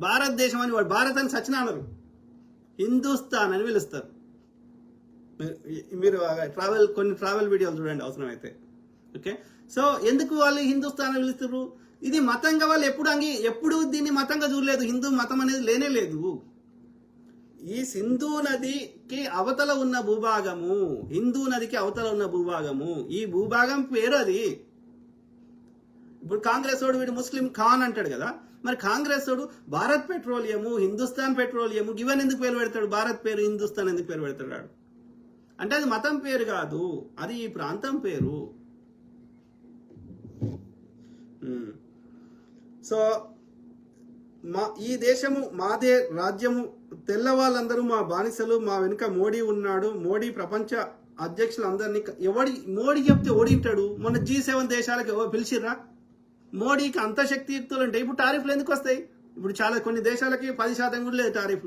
భారతదేశం అని వాడు భారత్ అని సచిన అనరు, హిందుస్థాన్ అని పిలుస్తారు. మీరు కొన్ని ట్రావెల్ వీడియోలు చూడండి అవసరమైతే. ఓకే, సో ఎందుకు వాళ్ళు హిందుస్థాన్ అని పిలుస్తారు? ఇది మతంగా వాళ్ళు ఎప్పుడు దీన్ని మతంగా చూడలేదు. హిందూ మతం అనేది లేనే లేదు. ఈ సింధు నదికి అవతల ఉన్న భూభాగము, హిందూ నదికి అవతల ఉన్న భూభాగము, ఈ భూభాగం పేరు అది. ఇప్పుడు కాంగ్రెస్ వాడు వీడు ముస్లిం ఖాన్ అంటాడు కదా, మరి కాంగ్రెస్ వాడు భారత్ పెట్రోలియము, హిందుస్థాన్ పెట్రోలియము ఇవన్నీ ఎందుకు పేరు పెడతాడు? భారత్ పేరు హిందుస్థాన్ ఎందుకు పేరు పెడతాడు? అంటే అది మతం పేరు కాదు, అది ఈ ప్రాంతం పేరు. సో ఈ దేశము మాదే, రాజ్యము, తెల్ల వాళ్ళందరూ మా బానిసలు, మా వెనుక మోడీ ఉన్నాడు. మోడీ ప్రపంచ అధ్యక్షులందరినీ మోడీ చెప్తే ఓడింటాడు. మొన్న G7 దేశాలకు ఎవరు పిలిచిర్రా? మోడీకి అంత శక్తియుక్తులు ఉంటాయి. ఇప్పుడు టారిఫ్లు ఎందుకు వస్తాయి? ఇప్పుడు కొన్ని దేశాలకి 10% కూడా లేదు టారిఫ్లు.